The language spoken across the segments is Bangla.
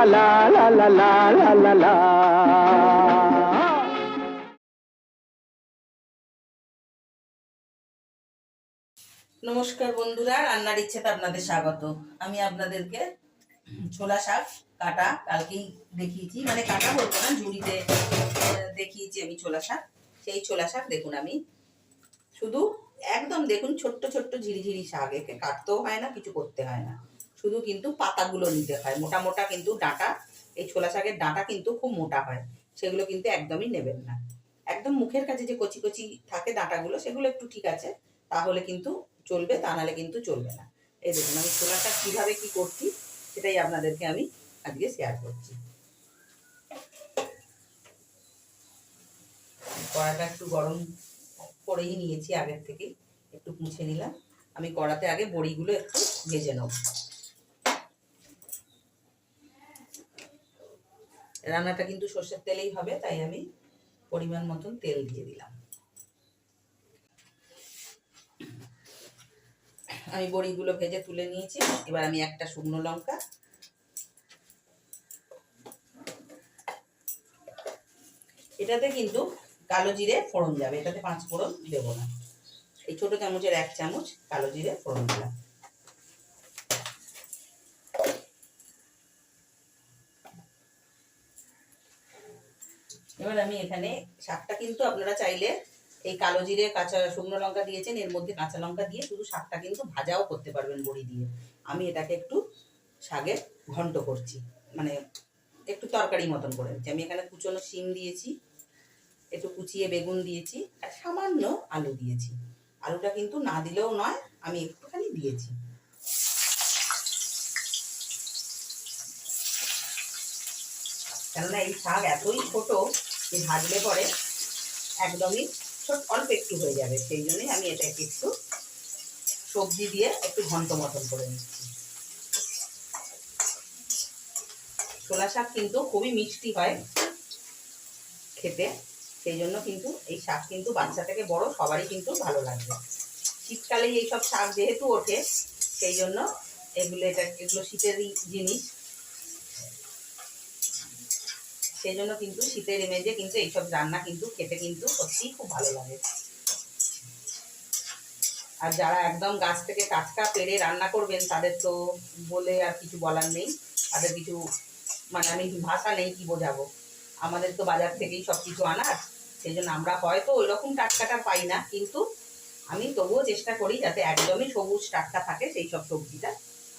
লা লা লা লা লা লা লা। নমস্কার বন্ধুরা, রান্নার ইচ্ছেতে আপনাদের স্বাগত। আমি আপনাদেরকে ছোলা শাক কাটা কালকেই দেখিয়েছি, মানে কাটা বলবো না, ঝুড়িতে দেখিয়েছি আমি ছোলা শাক। সেই ছোলা শাক দেখুন, আমি শুধু একদম দেখুন ছোট্ট ছোট্ট ঝিরিঝিরি শাক, একে কাটতেও হয় না, কিছু করতে হয় না, শুধু কিন্তু পাতাগুলো নিতে হয়। মোটা মোটা কিন্তু ডাঁটা, এই ছোলা শাকের ডাঁটা কিন্তু খুব মোটা হয়, সেগুলো কিন্তু একদমই নেবেন না। একদম মুখের কাছে যে কচি কচি থাকে ডাঁটাগুলো, সেগুলো একটু ঠিক আছে, তাহলে কিন্তু চলবে, তা নাহলে কিন্তু চলবে না। এই দেখুন আমি ছোলা শাক কীভাবে কী করছি সেটাই আপনাদেরকে আমি আজকে শেয়ার করছি। কড়াটা একটু গরম করেই নিয়েছি, আগের থেকে একটু মুছে নিলাম। আমি কড়াতে আগে বড়িগুলো একটু ভেজে নেব। রান্নাটা কিন্তু সর্ষের তেলেই হবে, তাই আমি পরিমাণ মতন তেল দিয়ে দিলাম। আমি বড়িগুলো ভেজে তুলে নিয়েছি। এবার আমি একটা শুকনো লঙ্কা, এটাতে কিন্তু কালো জিরে ফোড়ন যাবে, এটাতে 5 ফোড়ন দেবো না। এই ছোট চামচের 1 চামচ কালো জিরে ফোড়ন দিলাম। এবার আমি এখানে শাকটা কিন্তু আপনারা চাইলে এই কালো জিরে কাঁচা শুকনো লঙ্কা দিয়েছেন, এর মধ্যে কাঁচা লঙ্কা দিয়ে শুধু শাকটা কিন্তু ভাজাও করতে পারবেন বড়ি দিয়ে। আমি এটাকে একটু শাকে ঘন্ট করছি, মানে একটু তরকারি মতন করে দিচ্ছি। আমি এখানে কুচনো শিম দিয়েছি, একটু কুচিয়ে বেগুন দিয়েছি, আর সামান্য আলু দিয়েছি। আলুটা কিন্তু না দিলেও নয়, আমি একটুখানি দিয়েছি। কেননা এই শাক এতই ছোট যে ভাজলে পরে একদমই অল্প একটু হয়ে যাবে, সেই জন্যই আমি এটাকে একটু সবজি দিয়ে একটু ঘন্ট মতন করে নিচ্ছি। ছোলা শাক কিন্তু খুবই মিষ্টি হয় খেতে, সেই জন্য কিন্তু এই শাক কিন্তু বাচ্চা থেকে বড় সবারই কিন্তু ভালো লাগবে। শীতকালেই এইসব শাক যেহেতু ওঠে, সেই জন্য এগুলো শীতেরই জিনিস, সেই জন্য কিন্তু শীতের ইমেজে কিন্তু এইসব রান্না কিন্তু খেতে কিন্তু সত্যিই খুব ভালো লাগে। আর যারা একদম গাছ থেকে টাটকা পেড়ে রান্না করবেন, তাদের তো বলে আর কিছু বলার নেই, তাদের কিছু মানে আমি ভাষা নেই কি বোঝাবো। আমাদের তো বাজার থেকেই সব কিছু আনার, সেই জন্য আমরা হয়তো ওই রকম টাটকাটা পাই না, কিন্তু আমি তবুও চেষ্টা করি যাতে একদমই সবুজ টাটকা থাকে সেই সব সবজিটা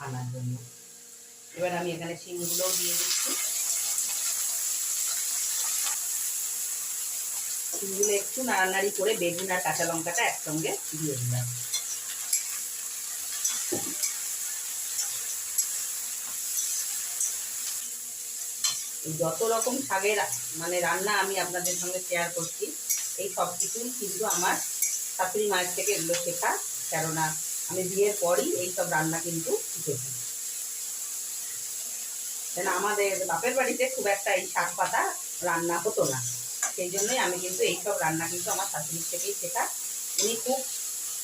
আনার জন্য। এবার আমি এখানে শিমগুলোও দিয়ে দিচ্ছি। শিমগুলো একটু নাড়ানাড়ি করে বেগুন আর কাঁচা লঙ্কাটা একসঙ্গে দিয়ে দিলাম। যত রকম শাকের মানে রান্না আমি আপনাদের সঙ্গে শেয়ার করছি, এই সব কিছুই কিন্তু আমার শাশুড়ি মায়ের থেকে এগুলো শেখা, কেননা আমি বিয়ের পরই এইসব রান্না কিন্তু শিখেছি। কেন আমাদের বাপের বাড়িতে খুব একটা এই শাক পাতা রান্না হতো না, সেই জন্যই আমি কিন্তু এইসব রান্না কিন্তু আমার শাশুড়ির থেকেই শেখা। উনি খুব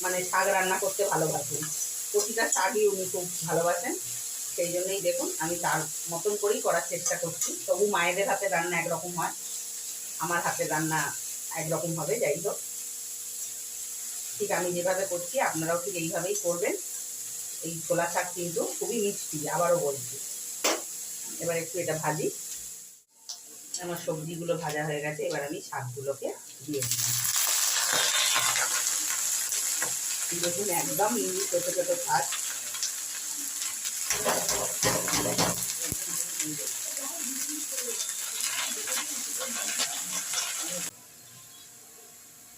মানে শাক রান্না করতে ভালোবাসেন, প্রতিটা শাকই উনি খুব ভালোবাসেন, সেই জন্যই দেখুন আমি তার মতন করেই করার চেষ্টা করছি। তবু মায়েদের হাতের রান্না একরকম হয়, আমার হাতের রান্না একরকম হবে। যাই হোক, ঠিক আমি যেভাবে করছি আপনারাও ঠিক এইভাবেই করবেন। এই ছোলা শাক কিন্তু খুবই মিষ্টি, আবারও বলছি। এবার একটু এটা ভাজি। আমার সবজিগুলো ভাজা হয়ে গেছে, এবার আমি শাকগুলোকে দিয়ে দিলাম। দেখুন একদম মিহি ছোট ছোট শাক।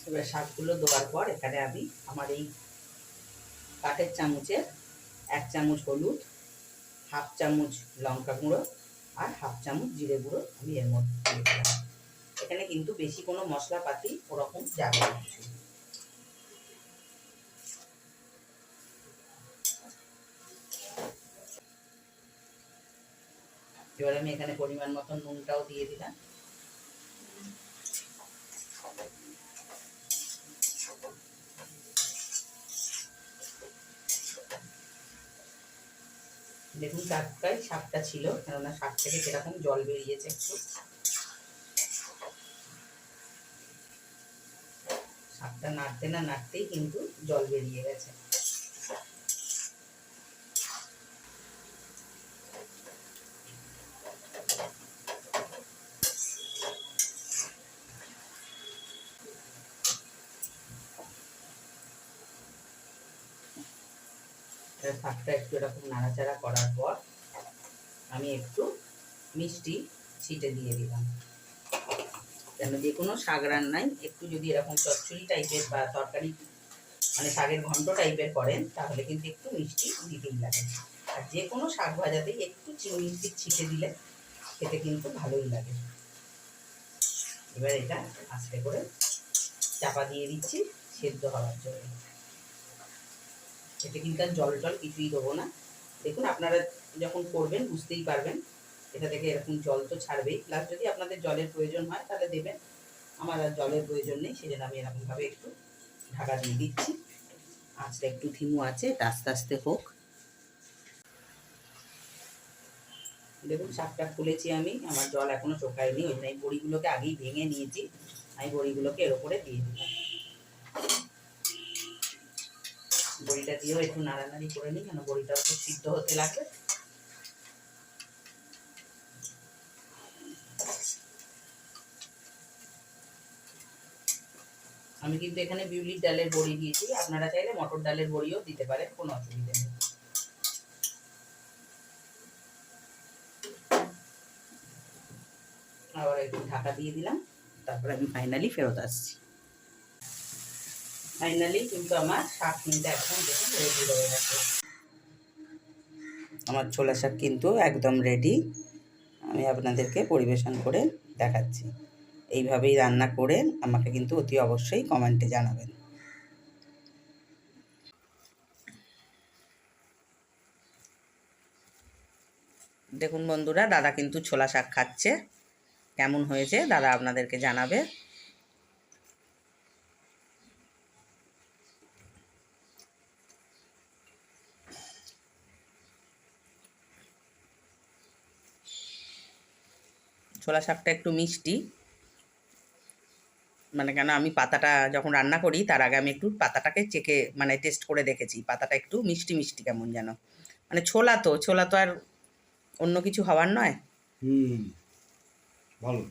এবার শাকগুলো দেওয়ার পর এখানে আমি আমার এই কাঠের চামচের 1 চামচ হলুদ, 1/2 চামচ লঙ্কা গুঁড়ো আর 1/2 চামচ জিরে গুঁড়ো আমি এর মধ্যে দিয়ে দিলাম। এখানে কিন্তু বেশি কোনো মশলাপাতি ওরকম যাবে না কিছু। এবার আমি এখানে পরিমাণ মতন নুনটাও দিয়ে দিলাম। দেখুন টাটকাই শাকটা ছিল, কেননা শাক থেকে সেরকম জল বেরিয়েছে একটু। শাকটা নাড়তে না নাড়তেই কিন্তু জল বেরিয়ে গেছে। শাকটা একটু এরকম নাড়াচাড়া করার পর আমি একটু মিষ্টি ছিটে দিয়ে দিলাম। কেন যে কোনো শাক রান্নায় একটু যদি এরকম চচ্চড়ি টাইপের বা তরকারি মানে শাকের ঘন্ট টাইপের করেন তাহলে কিন্তু একটু মিষ্টি দিতেই লাগে। আর যে কোনো শাক ভাজাতেই একটু মিষ্টি ছিটে দিলে খেতে কিন্তু ভালোই লাগে। এবার এটা আস্তে করে চাপা দিয়ে দিচ্ছি সেদ্ধ হওয়ার জন্য। এতে কিন্তু আর জল টল কিছুই দেবো না। দেখুন আপনারা যখন করবেন বুঝতেই পারবেন এটা থেকে এরকম জল তো ছাড়বেই। প্লাস যদি আপনাদের জলের প্রয়োজন হয় তাহলে দেবেন, আমার আর জলের প্রয়োজন নেই, সেজন্য আমি এরকমভাবে একটু ঢাকা দিয়ে দিচ্ছি। আঁচটা একটু ধিমু আছে, এটা আস্তে আস্তে হোক। দেখুন শাকটা খুলেছি আমি, আমার জল এখনো চোখায়নি, ওই জন্য এই বড়িগুলোকে আগেই ভেঙে নিয়েছি। আমি বড়িগুলোকে এর উপরে দিয়ে দিলাম। বড়িটা দিয়েও একটু নাড়ানাড়ি করে নিই, কেন বড়িটাও একটু সিদ্ধ হতে লাগবে। আমি কিন্তু এখানে বিউলির ডালের বড়ি দিয়েছি, আপনারা চাইলে মটর ডালের বড়িও দিতে পারেন, কোনো অসুবিধা নেই। আবার একটু ঢাকা দিয়ে দিলাম, তারপরে আমি ফাইনালি ফেরত আসছি। ফাইনালি কিন্তু আমার শাক কিন্তু একদম দেখুন রেডি হয়ে গেছে। আমার ছোলা শাক কিন্তু একদম রেডি। আমি আপনাদেরকে পরিবেশন করে দেখাচ্ছি। এইভাবেই রান্না করে আমাকে কিন্তু অতি অবশ্যই কমেন্টে জানাবেন। দেখুন বন্ধুরা, দাদা কিন্তু ছোলা শাক খাচ্ছে। কেমন হয়েছে দাদা আপনাদেরকে জানাবে। ছোলা শাকটা একটু মিষ্টি, মানে কেন আমি পাতাটা যখন রান্না করি তার আগে আমি একটু পাতাটাকে চেকে মানে টেস্ট করে দেখেছি, পাতাটা একটু মিষ্টি মিষ্টি কেমন যেন, মানে ছোলা তো আর অন্য কিছু হওয়ার নয়। ভালো।